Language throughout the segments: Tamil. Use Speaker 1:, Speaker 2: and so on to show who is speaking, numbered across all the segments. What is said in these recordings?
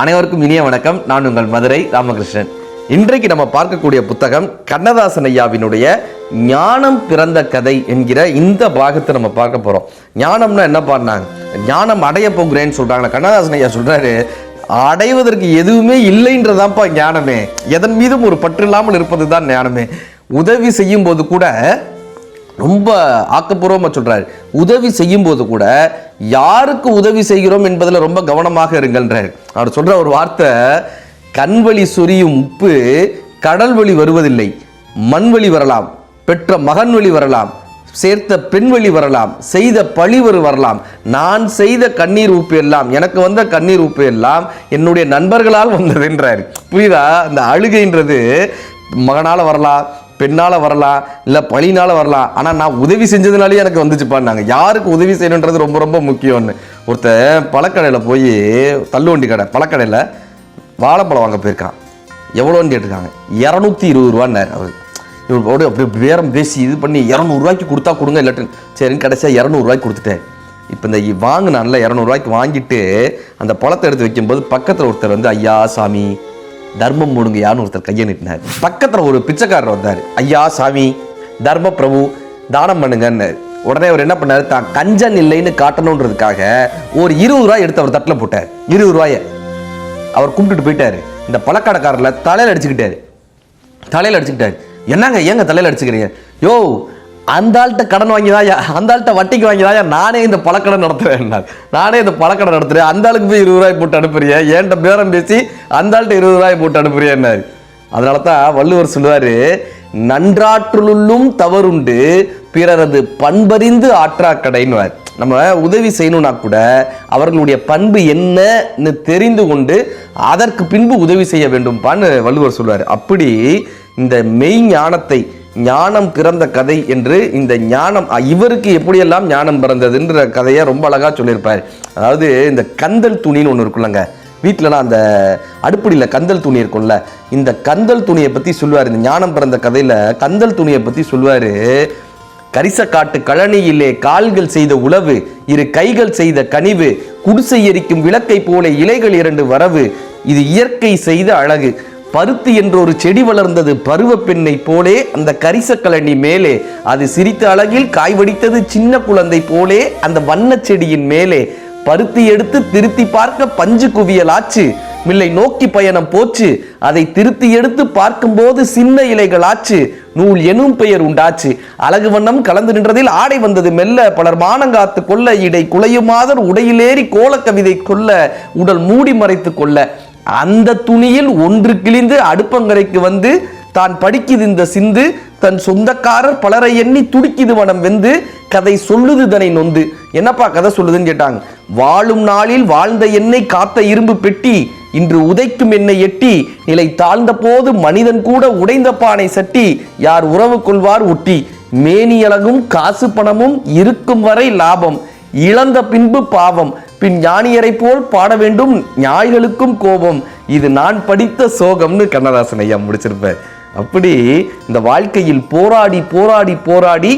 Speaker 1: அனைவருக்கும் இனிய வணக்கம். நான் உங்கள் மதுரை ராமகிருஷ்ணன். இன்றைக்கு நம்ம பார்க்கக்கூடிய புத்தகம் கண்ணதாசன் ஐயாவினுடைய ஞானம் பிறந்த கதை என்கிற இந்த பாகத்தை நம்ம பார்க்க போறோம். ஞானம்னா என்ன பண்ணாங்க, ஞானம் அடைய போகிறேன்னு சொல்றாங்க. கண்ணதாசன் ஐயா சொல்றாரு, அடைவதற்கு எதுவுமே இல்லைன்றதான்ப்பா ஞானமே, எதன் மீதும் ஒரு பற்று இல்லாமல் இருப்பது தான் ஞானமே. உதவி செய்யும் போது கூட ரொம்ப ஆக்கப்பூர்வமாக சொல்றாரு. உதவி செய்யும் போது கூட யாருக்கு உதவி செய்கிறோம் என்பதில் ரொம்ப கவனமாக இருங்கள்ன்றார். அவர் சொல்ற ஒரு வார்த்தை, கண்வழி சொரியும் உப்பு கடல் வழி வருவதில்லை. மண் வழி வரலாம், பெற்ற மகன் வழி வரலாம், சேர்த்த பெண் வழி வரலாம், செய்த பழிவரு வரலாம். நான் செய்த கண்ணீர் உப்பு எல்லாம், எனக்கு வந்த கண்ணீர் உப்பு எல்லாம் என்னுடைய நண்பர்களால் வந்ததுன்றார். புரியுதா? அந்த அழுகைன்றது மகனால வரலாம், பெண்ணால வரலாம், இல்லை பழினால வரலாம். ஆனால் நான் உதவி செஞ்சதுனாலே எனக்கு வந்துச்சுப்பான்னாங்க. யாருக்கு உதவி செய்யணுன்றது ரொம்ப ரொம்ப முக்கியம்னு. ஒருத்தர் பழக்கடையில் போய், தள்ளுவண்டி கடை பழக்கடையில் வாழைப்பழம் வாங்க போயிருக்கான். எவ்வளோன்னு கேட்டிருக்காங்க. 220 ரூபான்னாரு. அவர் இவரோட அப்படி பேரம் பேசி இது பண்ணி 200 ரூபாய்க்கு கொடுத்தா கொடுங்க, இல்லாட்டி சரின்னு கடைசியாக 200 ரூபாய்க்கு கொடுத்துட்டேன். இப்போ இந்த வாங்கினான்ல 200 ரூபாய்க்கு வாங்கிட்டு அந்த பழத்தை எடுத்து வைக்கும்போது பக்கத்தில் ஒருத்தர் வந்து, ஐயா சாமி தர்மம் மூடுங்க யான்னு ஒருத்தர் கையை நீட்டினார். பக்கத்தில் ஒரு பிச்சைக்காரர் வந்தார். ஐயா சாமி தர்ம பிரபு தானம் பண்ணுங்கன்னு. உடனே அவர் என்ன பண்ணார், தான் கஞ்சன் இல்லைன்னு காட்டணுன்றதுக்காக ஒரு 20 ரூபாய் எடுத்து அவர் தட்டில் போட்டார். 20 ரூபாயை அவர் கும்பிட்டுட்டு போயிட்டாரு. இந்த பழக்கடைக்காரில் தலையில் அடிச்சுக்கிட்டாரு. என்னங்க ஏங்க தலையில் அடிச்சுக்கிறீங்க? யோ, அந்த ஆள்கிட்ட கடன் வாங்கிதான், அந்த ஆள்கிட்ட வட்டிக்கு வாங்கிதான் நானே இந்த பழக்கடை நடத்துறேன். அந்த ஆளுக்கு போய் 20 ரூபாய் போட்டு அனுப்புறிய, ஏன்ட்ட பேரம் பேசி அந்த ஆள்கிட்ட 20 ரூபாய் போட்டு அனுப்புறியன்னாரு. அதனால தான் வள்ளுவர் சொல்லுவாரு, நன்றாற்றுள்ளும் தவறுண்டு பிறரது பண்பறிந்து ஆற்றா கடைன்னுவார். நம்ம உதவி செய்யணும்னா கூட அவர்களுடைய பண்பு என்னன்னு தெரிந்து கொண்டு அதற்கு பின்பு உதவி செய்ய வேண்டும்பான்னு வள்ளுவர் சொல்லுவார். அப்படி இந்த மெய் ஞானத்தை, ஞானம் பிறந்த கதை என்று, இந்த ஞானம் இவருக்கு எப்படியெல்லாம் ஞானம் பிறந்ததுன்ற கதையை ரொம்ப அழகா சொல்லியிருப்பார். அதாவது இந்த கந்தல் துணின்னு ஒன்று இருக்குல்லங்க, வீட்டிலலாம் அந்த அடுப்படியில் கந்தல் துணி இருக்கும்ல, இந்த கந்தல் துணியை பற்றி சொல்லுவார். இந்த ஞானம் பிறந்த கதையில் கந்தல் துணியை பற்றி சொல்லுவார். கரிசக்காட்டு கழனியிலே கால்கள் செய்த உழவு, இரு கைகள் செய்த கனிவு, குடிசை எரிக்கும் விளக்கை போல இலைகள் 2 வரவு, இது இயற்கை செய்த அழகு. பருத்தி என்ற ஒரு செடி வளர்ந்தது பருவ பெண்ணை போலே அந்த கரிசக்கழனி மேலே, அது சிரித்த அழகில் காய் வடித்தது சின்ன குழந்தை போலே அந்த வண்ண செடியின் மேலே, பருத்தி எடுத்து திருத்தி பார்க்க பஞ்சு குவியல் ஆச்சு, மில்லை நோக்கி பயணம் போச்சு, அதை திருத்தி எடுத்து பார்க்கும் போது சின்ன இலைகள் ஆச்சு, நூல் எனும் பெயர் உண்டாச்சு, அழகு வண்ணம் கலந்து நின்றதில் ஆடை வந்தது மெல்ல, பலர் மானங்காத்து கொள்ள, இடை குலையுமாதர் உடையிலேறி கோல கவிதை கொள்ள, உடல் மூடி மறைத்து கொள்ள, அந்த துணியில் ஒன்று கிழிந்து அடுப்பங்கரைக்கு வந்து தான் படிக்குது இந்த சிந்து, தன் சொந்தக்காரர் பலரை எண்ணி துடிக்குது மனம் வெந்து, கதை சொல்லுது தனை நொந்து. என்னப்பா கதை சொல்லுதுன்னு கேட்டாங்க. வாழும் நாளில் வாழ்ந்த எண்ணெய் காத்த இரும்பு பெட்டி, இன்று உதைக்கும் எண்ணெய் எட்டி, நிலை தாழ்ந்த போது மனிதன் கூட உடைந்த பானை சட்டி, யார் உறவு கொள்வார் ஒட்டி, மேனியழகும் காசு பணமும் இருக்கும் வரை லாபம், இழந்த பின்பு பாவம், பின் ஞானியரை போல் பாட வேண்டும் ஞாயிகளுக்கும் கோபம், இது நான் படித்த சோகம்னு கண்ணதாசன் ஐயா முடிச்சிருப்பார். அப்படி இந்த வாழ்க்கையில் போராடி போராடி போராடி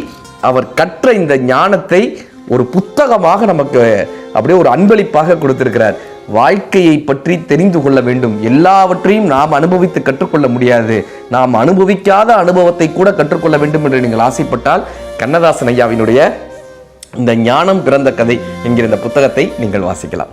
Speaker 1: அவர் கற்ற இந்த ஞானத்தை ஒரு புத்தகமாக நமக்கு அப்படியே ஒரு அன்பளிப்பாக கொடுத்திருக்கிறார். வாழ்க்கையை பற்றி தெரிந்து கொள்ள வேண்டும். எல்லாவற்றையும் நாம் அனுபவித்து கற்றுக்கொள்ள முடியாது. நாம் அனுபவிக்காத அனுபவத்தை கூட கற்றுக்கொள்ள வேண்டும் என்று நீங்கள் ஆசைப்பட்டால் கண்ணதாசன் ஐயாவினுடைய இந்த ஞானம் பிறந்த கதை என்கிற இந்த புத்தகத்தை நீங்கள் வாசிக்கலாம்.